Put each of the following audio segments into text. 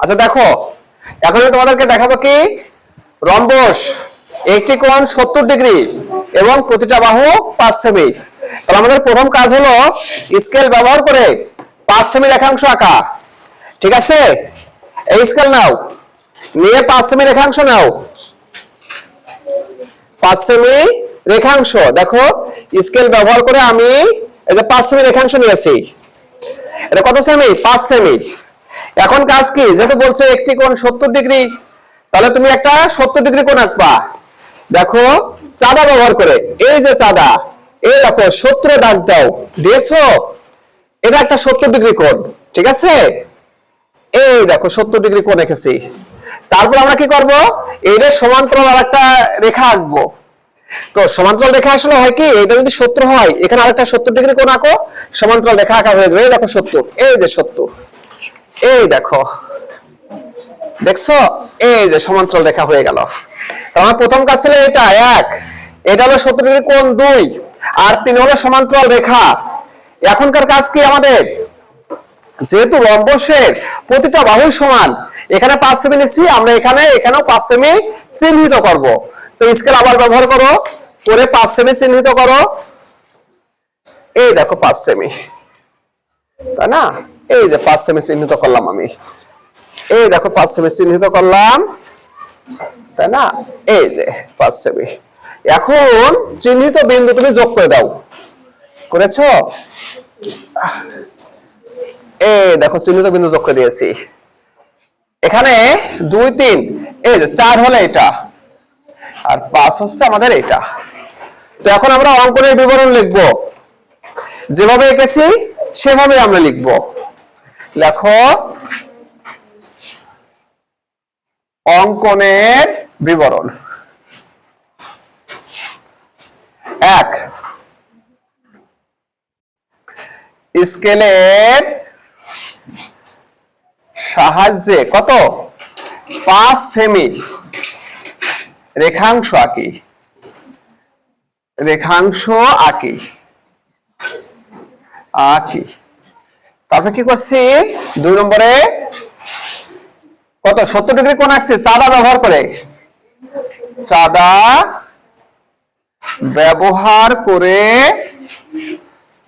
আচ্ছা দেখো, এখন আমি তোমাদেরকে দেখাবো কি রম্বস, একটি কোণ 70 ডিগ্রি এবং প্রতিটা বাহু 5 সেমি। তাহলে আমাদের প্রথম কাজ হলো স্কেল ব্যবহার করে 5 সেমি রেখাংশ আঁকা। ঠিক আছে, এই স্কেল নাও, নিয়ে 5 সেমি রেখাংশ নাও। 5 সেমি রেখাংশ দেখো, স্কেল ব্যবহার করে আমি এই যে 5 সেমি রেখাংশ নিয়েছি। এটা কত সেমি? 5 সেমি। এখন কাজ কি, যেহেতু বলছে একটি কোণ 70 ডিগ্রি, তাহলে তুমি একটা 70 ডিগ্রি কোণ আঁকবা। দেখো চাঁদা ব্যবহার করে, এই যে চাঁদা, এই দেখো 70 দাগ দাও, দিয়েছো? এটা একটা 70 ডিগ্রি কোণ। ঠিক আছে, এই দেখো 70 ডিগ্রি কোণ এঁকেছি। তারপর আমরা কি করব, এইটা সমান্তরাল আর একটা রেখা আঁকবো। তো সমান্তরাল রেখা আসলে হয় কি, এটা যদি 70 হয়, এখানে আরেকটা 70 ডিগ্রি কোণ আঁকো, সমান্তরাল রেখা আঁকা হয়ে যাবে। এই দেখো 70, এই যে 70, এই দেখো, দেখছো? এই যে সমান্তরাল রেখা হয়ে গেল। আমার প্রথম কাজ ছিল এটা 1, এটা হলো 70 ডিগ্রি কোণ 2, আর 3 হলো সমান্তরাল রেখা। এখনকার কাজ কি আমাদের, যেহেতু রম্বসের প্রতিটা বাহু সমান, এখানে 5 সেমি নিচ্ছি আমরা, এখানেও 5 সেমি চিহ্নিত করব। তো স্কেল আবার ব্যবহার করো, করে 5 সেমি চিহ্নিত করো। এই দেখো 5 সেমি, তাই না? এই যে 5 সেমি চিহ্নিত করলাম আমি, এই দেখো 5 সেমি চিহ্নিত করলাম, তাই না? এই যে 5 সেমি। এখন চিহ্নিত বিন্দু তুমি যোগ করে দাও, করেছো? এই দেখো চিহ্নিত বিন্দু যোগ করে দিয়েছি। এখানে 2, 3, এই যে 4 হলো এটা, আর 5 হচ্ছে আমাদের এটা। তো এখন আমরা অঙ্কনের বিবরণ লিখবো, যেভাবে এঁকেছি সেভাবে আমরা লিখবো। লেখো অঙ্কনের বিবরণ। 1, স্কেলের সাহায্যে কত 5 সেমি রেখাংশ আঁকি, তারপরে কি করছি, 2 নম্বরে কত 70 ডিগ্রি কোণ আঁকছি চাঁদা ব্যবহার করে,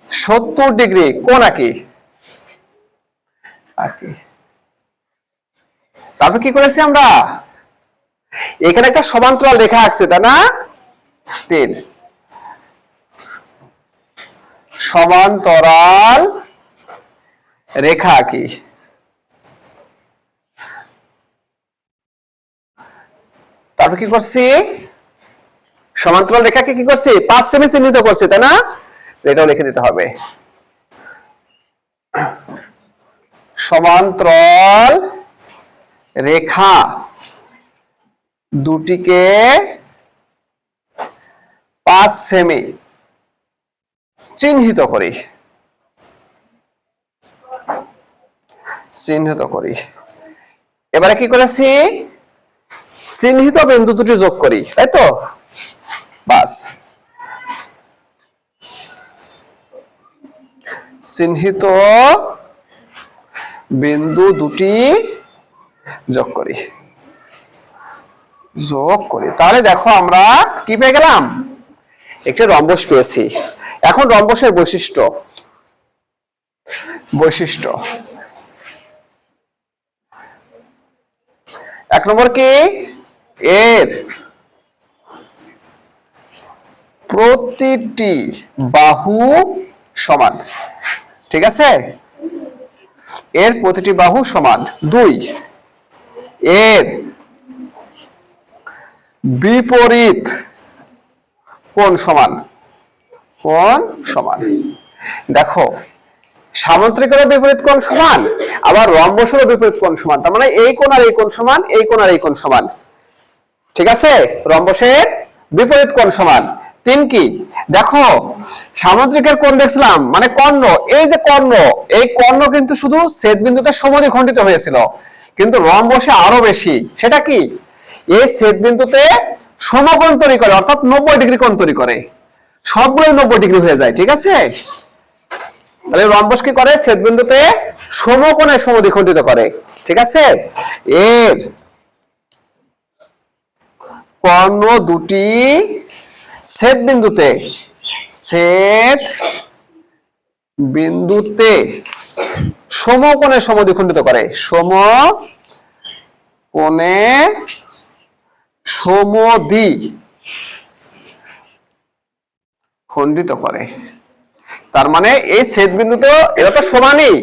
70 ডিগ্রি কোণ আঁকি। তারপর কি করেছি আমরা, এখানে একটা সমান্তরাল রেখা আঁকছি, তাই না? 3 সমান্তরাল রেখা আঁকি। তারপর কি করছি, সমান্তরাল রেখাকে কি করছি 5 সেমি চিহ্নিত করছি, তাই না? এটাও লিখে দিতে হবে। সমান্তরাল রেখা দুটিকে 5 সেমি চিহ্নিত করি, এবারে কি করেছি, চিহ্নিত বিন্দু দুটি যোগ করি, তাই তো? বাস, চিহ্নিত বিন্দু দুটি যোগ করি। তাহলে দেখো আমরা কি পেয়ে গেলাম, একটা রম্বস পেয়েছি। এখন রম্বসের বৈশিষ্ট্য। 1 নম্বর কি, এর প্রতিটি বাহু সমান। ঠিক আছে, এর প্রতিটি বাহু সমান। 2, এর বিপরীত কোণ সমান। দেখো সামুদ্রিকের বিপরীত কোণ সমান, আবার রম্বসের বিপরীত কোণ সমান, তার মানে এই কোণ আর এই কোণ সমান, এই কোণ আর এই কোণ সমান। ঠিক আছে, রম্বসের বিপরীত কোণ সমান। 3 কি, দেখো সামুদ্রিকের কোণ দেখছিলাম মানে কর্ণ, এই যে কর্ণ, এই কর্ণ কিন্তু শুধু ছেদবিন্দুতে সমদ্বিখণ্ডিত হয়েছিল, কিন্তু রম্বসে আরো বেশি। সেটা কি, এই ছেদবিন্দুতে সমকোণ তৈরি করে, অর্থাৎ 90 ডিগ্রি কোণ তৈরি করে, সবগুলোই 90 ডিগ্রি হয়ে যায়। ঠিক আছে, তাহলে রম্বস কি করে? ছেদবিন্দুতে সমকোণে সমদ্বিখণ্ডিত করে। ঠিক আছে, এর কর্ণ দুটি ছেদ বিন্দুতে সমকোণে সমদ্বিখণ্ডিত করে, সমকোণে সমদ্বিখণ্ডিত করে। তার মানে এই ছেদ বিন্দু তো এরা তো সমানই,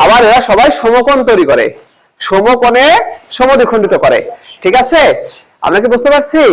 আবার এরা সবাই সমকোণ তৈরি করে, সমকোণে সমদ্বিখণ্ডিত করে। ঠিক আছে, আমরা কি বুঝতে পারছি?